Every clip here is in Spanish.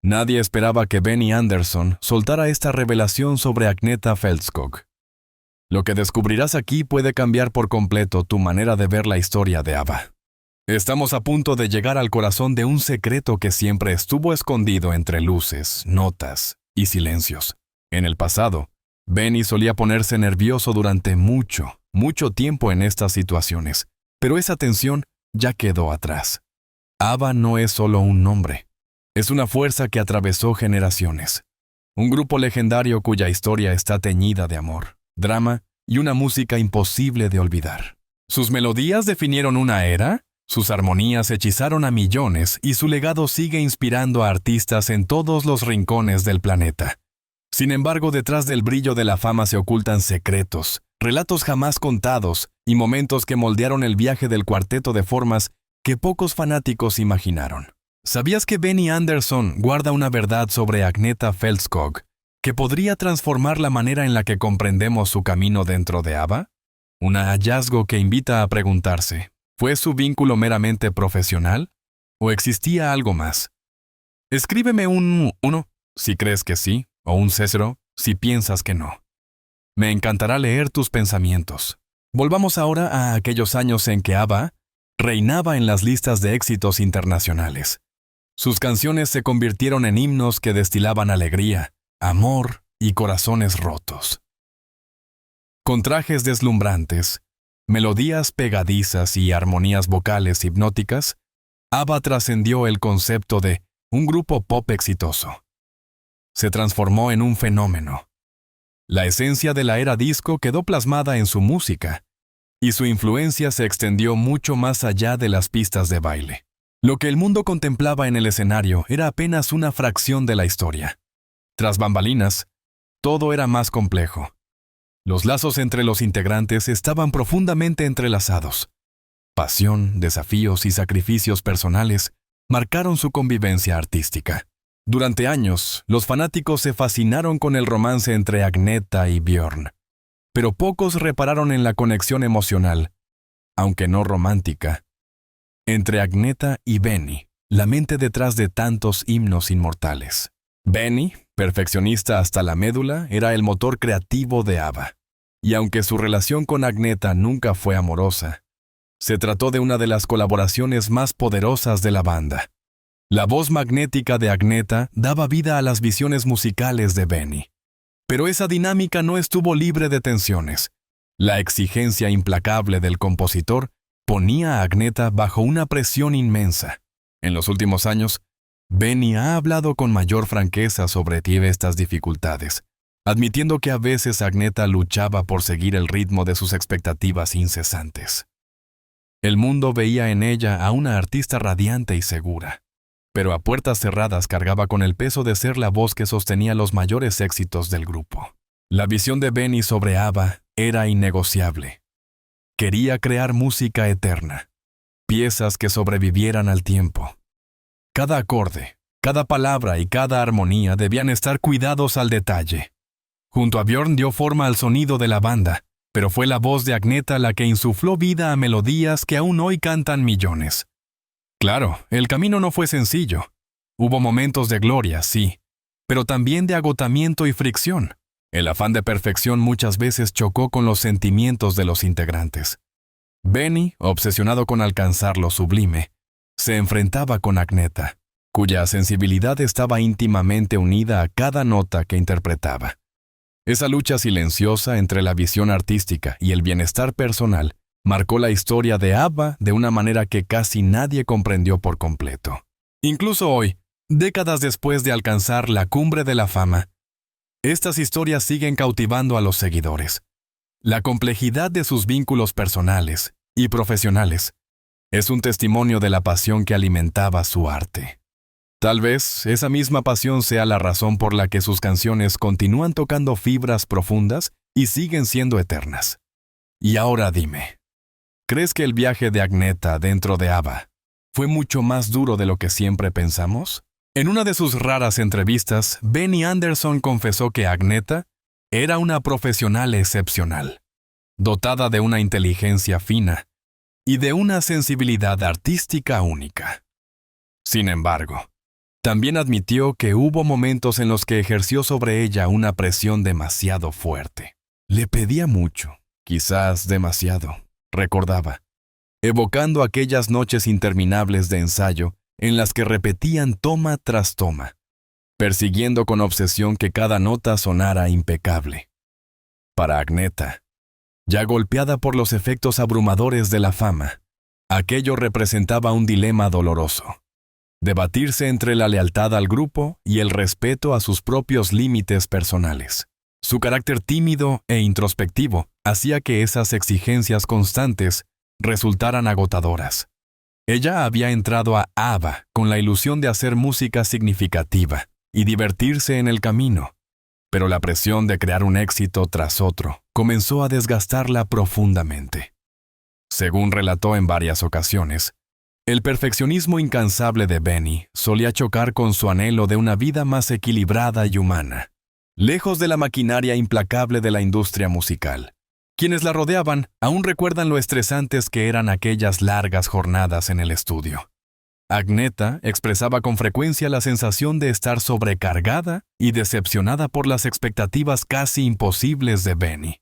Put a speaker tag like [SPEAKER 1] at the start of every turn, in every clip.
[SPEAKER 1] Nadie esperaba que Benny Andersson soltara esta revelación sobre Agnetha Fältskog. Lo que descubrirás aquí puede cambiar por completo tu manera de ver la historia de ABBA. Estamos a punto de llegar al corazón de un secreto que siempre estuvo escondido entre luces, notas y silencios. En el pasado, Benny solía ponerse nervioso durante mucho tiempo en estas situaciones, pero esa tensión ya quedó atrás. ABBA no es solo un nombre. Es una fuerza que atravesó generaciones. Un grupo legendario cuya historia está teñida de amor, drama y una música imposible de olvidar. Sus melodías definieron una era, sus armonías hechizaron a millones y su legado sigue inspirando a artistas en todos los rincones del planeta. Sin embargo, detrás del brillo de la fama se ocultan secretos, relatos jamás contados y momentos que moldearon el viaje del cuarteto de formas que pocos fanáticos imaginaron. ¿Sabías que Benny Andersson guarda una verdad sobre Agnetha Fältskog que podría transformar la manera en la que comprendemos su camino dentro de ABBA? Un hallazgo que invita a preguntarse, ¿fue su vínculo meramente profesional? ¿O existía algo más? Escríbeme un 1 si crees que sí, o un 0 si piensas que no. Me encantará leer tus pensamientos. Volvamos ahora a aquellos años en que ABBA reinaba en las listas de éxitos internacionales. Sus canciones se convirtieron en himnos que destilaban alegría, amor y corazones rotos. Con trajes deslumbrantes, melodías pegadizas y armonías vocales hipnóticas, ABBA trascendió el concepto de un grupo pop exitoso. Se transformó en un fenómeno. La esencia de la era disco quedó plasmada en su música, y su influencia se extendió mucho más allá de las pistas de baile. Lo que el mundo contemplaba en el escenario era apenas una fracción de la historia. Tras bambalinas, todo era más complejo. Los lazos entre los integrantes estaban profundamente entrelazados. Pasión, desafíos y sacrificios personales marcaron su convivencia artística. Durante años, los fanáticos se fascinaron con el romance entre Agnetha y Björn, pero pocos repararon en la conexión emocional, aunque no romántica, entre Agnetha y Benny, la mente detrás de tantos himnos inmortales. Benny, perfeccionista hasta la médula, era el motor creativo de ABBA. Y aunque su relación con Agnetha nunca fue amorosa, se trató de una de las colaboraciones más poderosas de la banda. La voz magnética de Agnetha daba vida a las visiones musicales de Benny. Pero esa dinámica no estuvo libre de tensiones. La exigencia implacable del compositor ponía a Agnetha bajo una presión inmensa. En los últimos años, Benny ha hablado con mayor franqueza sobre estas dificultades, admitiendo que a veces Agnetha luchaba por seguir el ritmo de sus expectativas incesantes. El mundo veía en ella a una artista radiante y segura, pero a puertas cerradas cargaba con el peso de ser la voz que sostenía los mayores éxitos del grupo. La visión de Benny sobre ABBA era innegociable. Quería crear música eterna, piezas que sobrevivieran al tiempo. Cada acorde, cada palabra y cada armonía debían estar cuidados al detalle. Junto a Björn dio forma al sonido de la banda, pero fue la voz de Agnetha la que insufló vida a melodías que aún hoy cantan millones. Claro, el camino no fue sencillo. Hubo momentos de gloria, sí, pero también de agotamiento y fricción. El afán de perfección muchas veces chocó con los sentimientos de los integrantes. Benny, obsesionado con alcanzar lo sublime, se enfrentaba con Agnetha, cuya sensibilidad estaba íntimamente unida a cada nota que interpretaba. Esa lucha silenciosa entre la visión artística y el bienestar personal marcó la historia de ABBA de una manera que casi nadie comprendió por completo. Incluso hoy, décadas después de alcanzar la cumbre de la fama, estas historias siguen cautivando a los seguidores. La complejidad de sus vínculos personales y profesionales es un testimonio de la pasión que alimentaba su arte. Tal vez esa misma pasión sea la razón por la que sus canciones continúan tocando fibras profundas y siguen siendo eternas. Y ahora dime, ¿crees que el viaje de Agnetha dentro de ABBA fue mucho más duro de lo que siempre pensamos? En una de sus raras entrevistas, Benny Andersson confesó que Agnetha era una profesional excepcional, dotada de una inteligencia fina y de una sensibilidad artística única. Sin embargo, También admitió que hubo momentos en los que ejerció sobre ella una presión demasiado fuerte. Le pedía mucho, quizás demasiado, recordaba, evocando aquellas noches interminables de ensayo en las que repetían toma tras toma, persiguiendo con obsesión que cada nota sonara impecable. Para Agneta, ya golpeada por los efectos abrumadores de la fama, aquello representaba un dilema doloroso. Debatirse entre la lealtad al grupo y el respeto a sus propios límites personales. Su carácter tímido e introspectivo hacía que esas exigencias constantes resultaran agotadoras. Ella había entrado a ABBA con la ilusión de hacer música significativa y divertirse en el camino, pero la presión de crear un éxito tras otro comenzó a desgastarla profundamente. Según relató en varias ocasiones, el perfeccionismo incansable de Benny solía chocar con su anhelo de una vida más equilibrada y humana, lejos de la maquinaria implacable de la industria musical. Quienes la rodeaban aún recuerdan lo estresantes que eran aquellas largas jornadas en el estudio. Agneta expresaba con frecuencia la sensación de estar sobrecargada y decepcionada por las expectativas casi imposibles de Benny.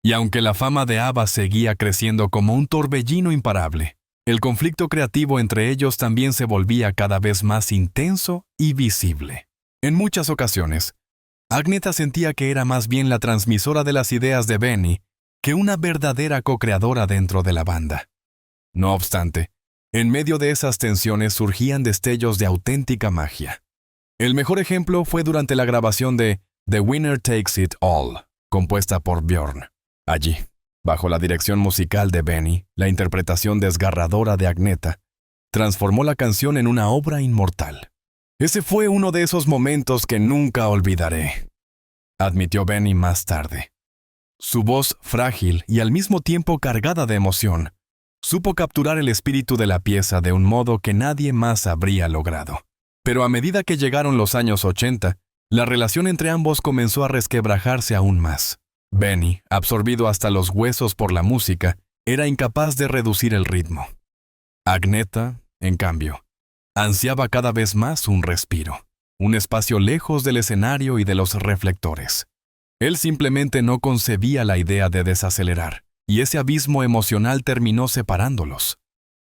[SPEAKER 1] Y aunque la fama de ABBA seguía creciendo como un torbellino imparable, el conflicto creativo entre ellos también se volvía cada vez más intenso y visible. En muchas ocasiones, Agneta sentía que era más bien la transmisora de las ideas de Benny que una verdadera co-creadora dentro de la banda. No obstante, en medio de esas tensiones surgían destellos de auténtica magia. El mejor ejemplo fue durante la grabación de The Winner Takes It All, compuesta por Björn. Allí, bajo la dirección musical de Benny, la interpretación desgarradora de Agneta transformó la canción en una obra inmortal. Ese fue uno de esos momentos que nunca olvidaré, admitió Benny más tarde. Su voz frágil y al mismo tiempo cargada de emoción, supo capturar el espíritu de la pieza de un modo que nadie más habría logrado. Pero a medida que llegaron los años 80, la relación entre ambos comenzó a resquebrajarse aún más. Benny, absorbido hasta los huesos por la música, era incapaz de reducir el ritmo. Agneta, en cambio, ansiaba cada vez más un respiro, un espacio lejos del escenario y de los reflectores. Él simplemente no concebía la idea de desacelerar, y ese abismo emocional terminó separándolos,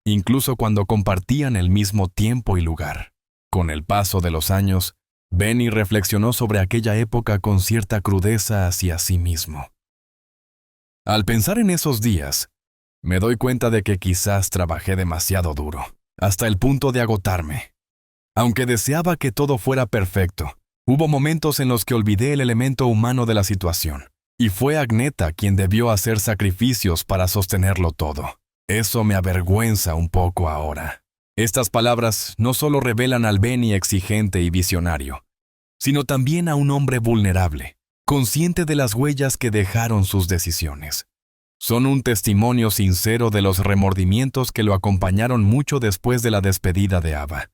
[SPEAKER 1] incluso cuando compartían el mismo tiempo y lugar. Con el paso de los años, Benny reflexionó sobre aquella época con cierta crudeza hacia sí mismo. Al pensar en esos días, me doy cuenta de que quizás trabajé demasiado duro, hasta el punto de agotarme. Aunque deseaba que todo fuera perfecto, hubo momentos en los que olvidé el elemento humano de la situación, y fue Agneta quien debió hacer sacrificios para sostenerlo todo. Eso me avergüenza un poco ahora. Estas palabras no solo revelan al Benny exigente y visionario, sino también a un hombre vulnerable, consciente de las huellas que dejaron sus decisiones. Son un testimonio sincero de los remordimientos que lo acompañaron mucho después de la despedida de ABBA.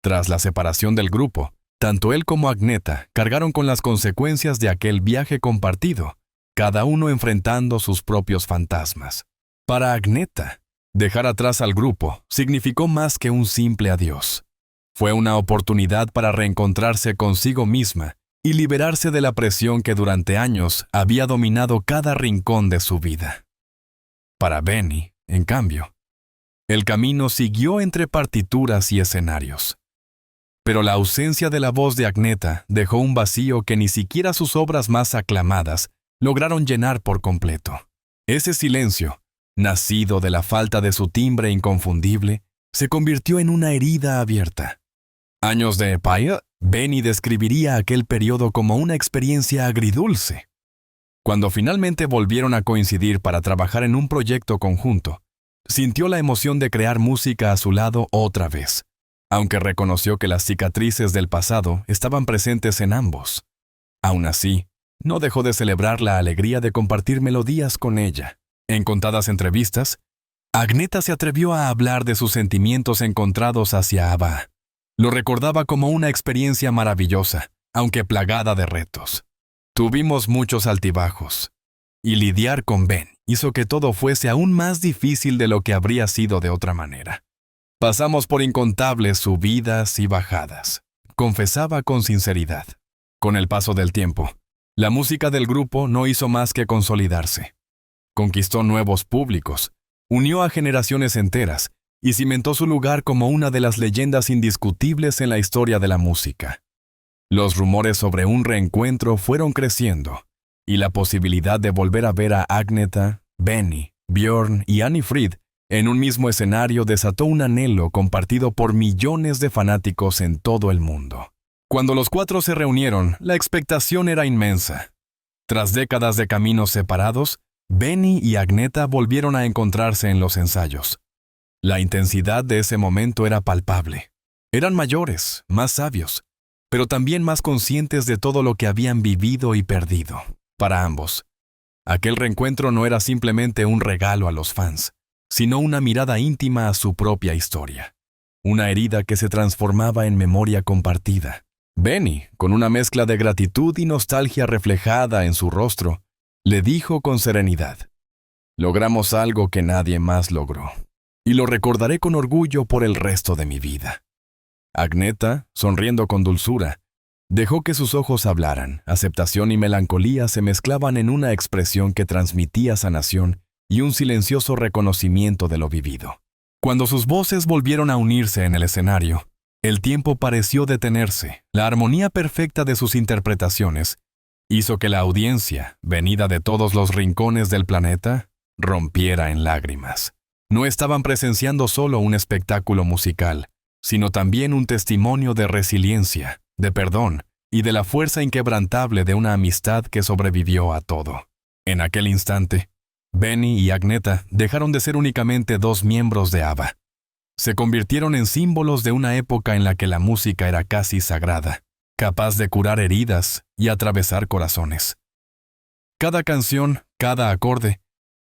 [SPEAKER 1] Tras la separación del grupo, tanto él como Agneta cargaron con las consecuencias de aquel viaje compartido, cada uno enfrentando sus propios fantasmas. Para Agneta, dejar atrás al grupo significó más que un simple adiós. Fue una oportunidad para reencontrarse consigo misma y liberarse de la presión que durante años había dominado cada rincón de su vida. Para Benny, en cambio, el camino siguió entre partituras y escenarios. Pero la ausencia de la voz de Agneta dejó un vacío que ni siquiera sus obras más aclamadas lograron llenar por completo. Ese silencio, nacido de la falta de su timbre inconfundible, se convirtió en una herida abierta. Años de Empire, Benny describiría aquel periodo como una experiencia agridulce. Cuando finalmente volvieron a coincidir para trabajar en un proyecto conjunto, sintió la emoción de crear música a su lado otra vez, aunque reconoció que las cicatrices del pasado estaban presentes en ambos. Aún así, no dejó de celebrar la alegría de compartir melodías con ella. En contadas entrevistas, Agneta se atrevió a hablar de sus sentimientos encontrados hacia ABBA. Lo recordaba como una experiencia maravillosa, aunque plagada de retos. Tuvimos muchos altibajos, y lidiar con Ben hizo que todo fuese aún más difícil de lo que habría sido de otra manera. Pasamos por incontables subidas y bajadas, confesaba con sinceridad. Con el paso del tiempo, la música del grupo no hizo más que consolidarse. Conquistó nuevos públicos, unió a generaciones enteras y cimentó su lugar como una de las leyendas indiscutibles en la historia de la música. Los rumores sobre un reencuentro fueron creciendo, y la posibilidad de volver a ver a Agnetha, Benny, Björn y Anni Frid en un mismo escenario desató un anhelo compartido por millones de fanáticos en todo el mundo. Cuando los cuatro se reunieron, la expectación era inmensa. Tras décadas de caminos separados, Benny y Agnetha volvieron a encontrarse en los ensayos. La intensidad de ese momento era palpable. Eran mayores, más sabios, pero también más conscientes de todo lo que habían vivido y perdido. Para ambos, aquel reencuentro no era simplemente un regalo a los fans, sino una mirada íntima a su propia historia. Una herida que se transformaba en memoria compartida. Benny, con una mezcla de gratitud y nostalgia reflejada en su rostro, le dijo con serenidad: «Logramos algo que nadie más logró, y lo recordaré con orgullo por el resto de mi vida». Agnetha, sonriendo con dulzura, dejó que sus ojos hablaran. Aceptación y melancolía se mezclaban en una expresión que transmitía sanación y un silencioso reconocimiento de lo vivido. Cuando sus voces volvieron a unirse en el escenario, el tiempo pareció detenerse. La armonía perfecta de sus interpretaciones hizo que la audiencia, venida de todos los rincones del planeta, rompiera en lágrimas. No estaban presenciando solo un espectáculo musical, sino también un testimonio de resiliencia, de perdón y de la fuerza inquebrantable de una amistad que sobrevivió a todo. En aquel instante, Benny y Agnetha dejaron de ser únicamente dos miembros de ABBA. Se convirtieron en símbolos de una época en la que la música era casi sagrada, capaz de curar heridas y atravesar corazones. Cada canción, cada acorde,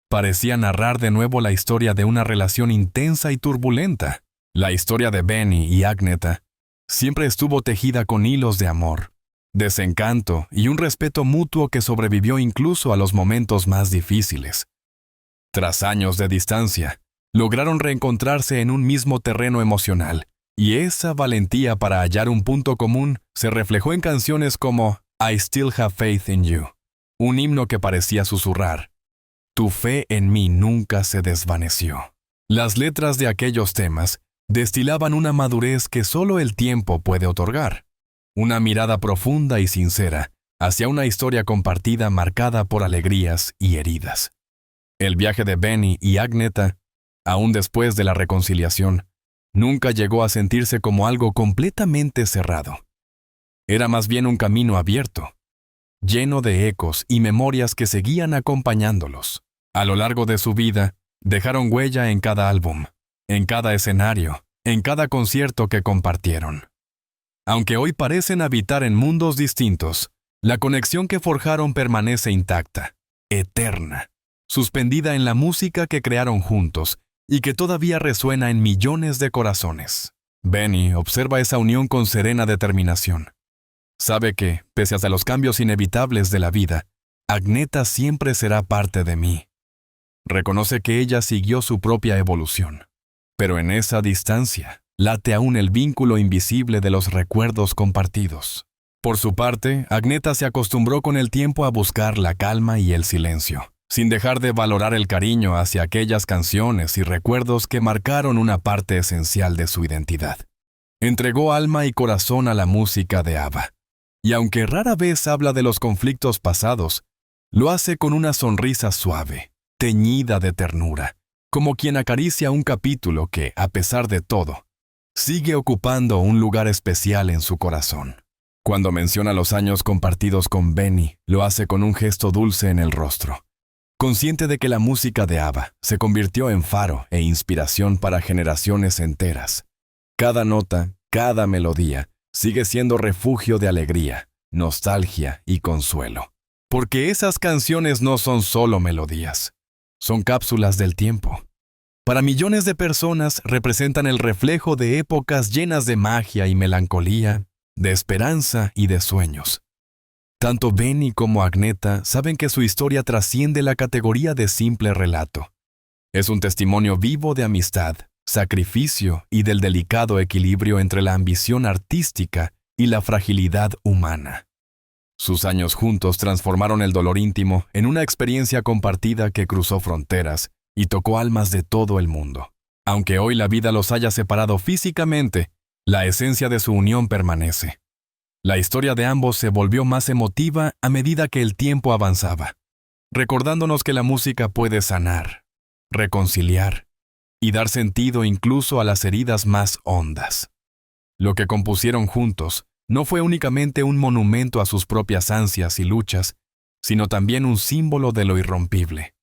[SPEAKER 1] parecía narrar de nuevo la historia de una relación intensa y turbulenta. La historia de Benny y Agnetha siempre estuvo tejida con hilos de amor, desencanto y un respeto mutuo que sobrevivió incluso a los momentos más difíciles. Tras años de distancia, lograron reencontrarse en un mismo terreno emocional, y esa valentía para hallar un punto común se reflejó en canciones como I Still Have Faith in You, un himno que parecía susurrar: «Tu fe en mí nunca se desvaneció». Las letras de aquellos temas destilaban una madurez que solo el tiempo puede otorgar, una mirada profunda y sincera hacia una historia compartida marcada por alegrías y heridas. El viaje de Benny y Agnetha, aún después de la reconciliación, nunca llegó a sentirse como algo completamente cerrado. Era más bien un camino abierto, lleno de ecos y memorias que seguían acompañándolos. A lo largo de su vida, dejaron huella en cada álbum, en cada escenario, en cada concierto que compartieron. Aunque hoy parecen habitar en mundos distintos, la conexión que forjaron permanece intacta, eterna, suspendida en la música que crearon juntos y que todavía resuena en millones de corazones. Benny observa esa unión con serena determinación. Sabe que, pese a los cambios inevitables de la vida, Agnetha siempre será parte de mí. Reconoce que ella siguió su propia evolución, pero en esa distancia late aún el vínculo invisible de los recuerdos compartidos. Por su parte, Agnetha se acostumbró con el tiempo a buscar la calma y el silencio, sin dejar de valorar el cariño hacia aquellas canciones y recuerdos que marcaron una parte esencial de su identidad. Entregó alma y corazón a la música de ABBA, y aunque rara vez habla de los conflictos pasados, lo hace con una sonrisa suave, teñida de ternura, como quien acaricia un capítulo que, a pesar de todo, sigue ocupando un lugar especial en su corazón. Cuando menciona los años compartidos con Benny, lo hace con un gesto dulce en el rostro, consciente de que la música de ABBA se convirtió en faro e inspiración para generaciones enteras. Cada nota, cada melodía, sigue siendo refugio de alegría, nostalgia y consuelo. Porque esas canciones no son solo melodías, son cápsulas del tiempo. Para millones de personas representan el reflejo de épocas llenas de magia y melancolía, de esperanza y de sueños. Tanto Benny como Agnetha saben que su historia trasciende la categoría de simple relato. Es un testimonio vivo de amistad, sacrificio y del delicado equilibrio entre la ambición artística y la fragilidad humana. Sus años juntos transformaron el dolor íntimo en una experiencia compartida que cruzó fronteras y tocó almas de todo el mundo. Aunque hoy la vida los haya separado físicamente, la esencia de su unión permanece. La historia de ambos se volvió más emotiva a medida que el tiempo avanzaba, recordándonos que la música puede sanar, reconciliar y dar sentido incluso a las heridas más hondas. Lo que compusieron juntos no fue únicamente un monumento a sus propias ansias y luchas, sino también un símbolo de lo irrompible,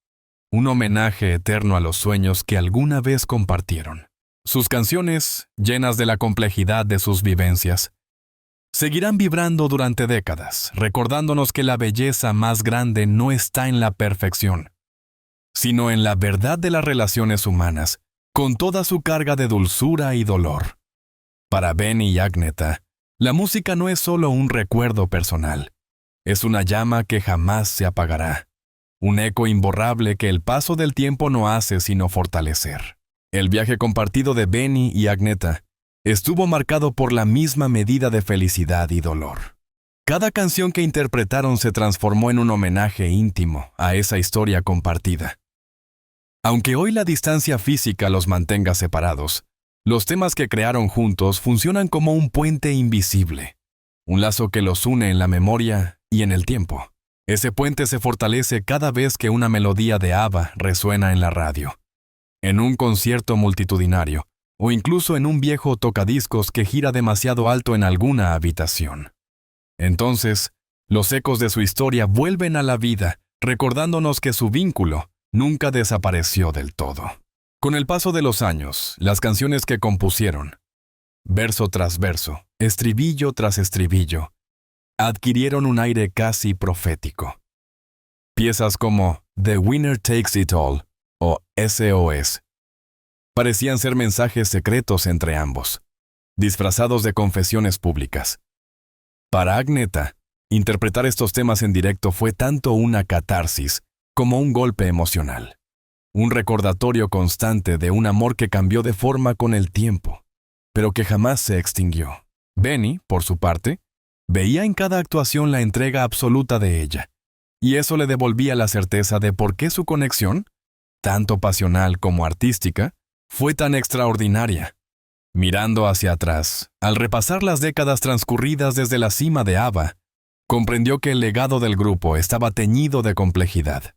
[SPEAKER 1] un homenaje eterno a los sueños que alguna vez compartieron. Sus canciones, llenas de la complejidad de sus vivencias, seguirán vibrando durante décadas, recordándonos que la belleza más grande no está en la perfección, sino en la verdad de las relaciones humanas, con toda su carga de dulzura y dolor. Para Benny y Agnetha, la música no es solo un recuerdo personal, es una llama que jamás se apagará, un eco imborrable que el paso del tiempo no hace sino fortalecer. El viaje compartido de Benny y Agnetha estuvo marcado por la misma medida de felicidad y dolor. Cada canción que interpretaron se transformó en un homenaje íntimo a esa historia compartida. Aunque hoy la distancia física los mantenga separados, los temas que crearon juntos funcionan como un puente invisible, un lazo que los une en la memoria y en el tiempo. Ese puente se fortalece cada vez que una melodía de ABBA resuena en la radio, en un concierto multitudinario, o incluso en un viejo tocadiscos que gira demasiado alto en alguna habitación. Entonces, los ecos de su historia vuelven a la vida, recordándonos que su vínculo nunca desapareció del todo. Con el paso de los años, las canciones que compusieron, verso tras verso, estribillo tras estribillo, adquirieron un aire casi profético. Piezas como The Winner Takes It All o SOS parecían ser mensajes secretos entre ambos, disfrazados de confesiones públicas. Para Agnetha, interpretar estos temas en directo fue tanto una catarsis como un golpe emocional, un recordatorio constante de un amor que cambió de forma con el tiempo, pero que jamás se extinguió. Benny, por su parte, veía en cada actuación la entrega absoluta de ella, y eso le devolvía la certeza de por qué su conexión, tanto pasional como artística, fue tan extraordinaria. Mirando hacia atrás, al repasar las décadas transcurridas desde la cima de ABBA, comprendió que el legado del grupo estaba teñido de complejidad.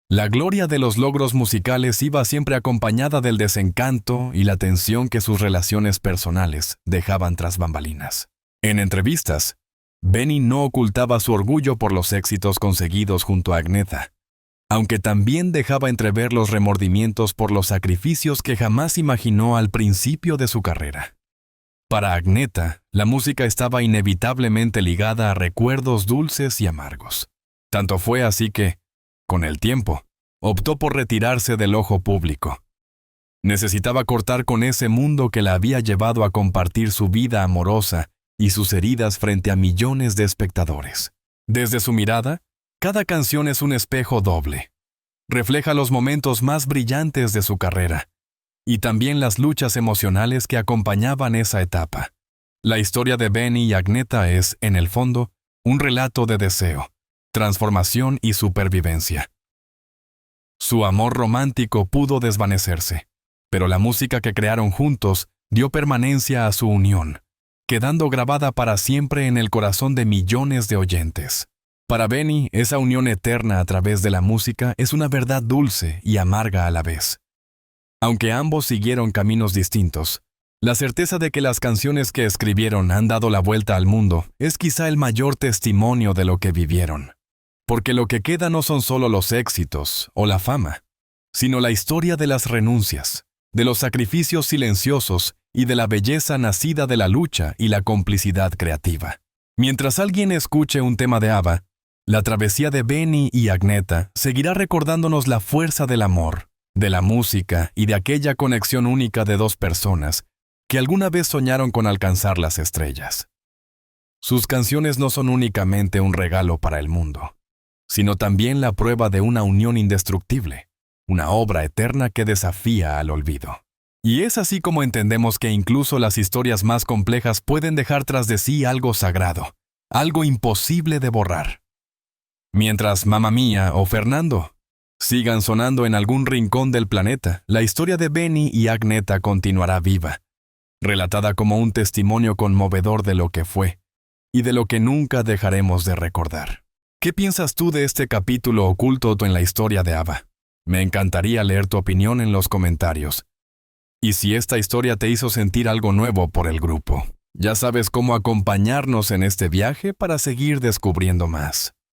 [SPEAKER 1] La gloria de los logros musicales iba siempre acompañada del desencanto y la tensión que sus relaciones personales dejaban tras bambalinas. En entrevistas, Benny no ocultaba su orgullo por los éxitos conseguidos junto a Agnetha, aunque también dejaba entrever los remordimientos por los sacrificios que jamás imaginó al principio de su carrera. Para Agnetha, la música estaba inevitablemente ligada a recuerdos dulces y amargos. Tanto fue así que, con el tiempo, optó por retirarse del ojo público. Necesitaba cortar con ese mundo que la había llevado a compartir su vida amorosa y sus heridas frente a millones de espectadores. Desde su mirada, cada canción es un espejo doble. Refleja los momentos más brillantes de su carrera y también las luchas emocionales que acompañaban esa etapa. La historia de Benny y Agnetha es, en el fondo, un relato de deseo, transformación y supervivencia. Su amor romántico pudo desvanecerse, pero la música que crearon juntos dio permanencia a su unión, quedando grabada para siempre en el corazón de millones de oyentes. Para Benny, esa unión eterna a través de la música es una verdad dulce y amarga a la vez. Aunque ambos siguieron caminos distintos, la certeza de que las canciones que escribieron han dado la vuelta al mundo es quizá el mayor testimonio de lo que vivieron. Porque lo que queda no son solo los éxitos o la fama, sino la historia de las renuncias, de los sacrificios silenciosos y de la belleza nacida de la lucha y la complicidad creativa. Mientras alguien escuche un tema de ABBA, la travesía de Benny y Agnetha seguirá recordándonos la fuerza del amor, de la música y de aquella conexión única de dos personas que alguna vez soñaron con alcanzar las estrellas. Sus canciones no son únicamente un regalo para el mundo, sino también la prueba de una unión indestructible, una obra eterna que desafía al olvido. Y es así como entendemos que incluso las historias más complejas pueden dejar tras de sí algo sagrado, algo imposible de borrar. Mientras Mamma Mía o Fernando sigan sonando en algún rincón del planeta, la historia de Benny y Agneta continuará viva, relatada como un testimonio conmovedor de lo que fue y de lo que nunca dejaremos de recordar. ¿Qué piensas tú de este capítulo oculto en la historia de ABBA? Me encantaría leer tu opinión en los comentarios. Y si esta historia te hizo sentir algo nuevo por el grupo, ya sabes cómo acompañarnos en este viaje para seguir descubriendo más.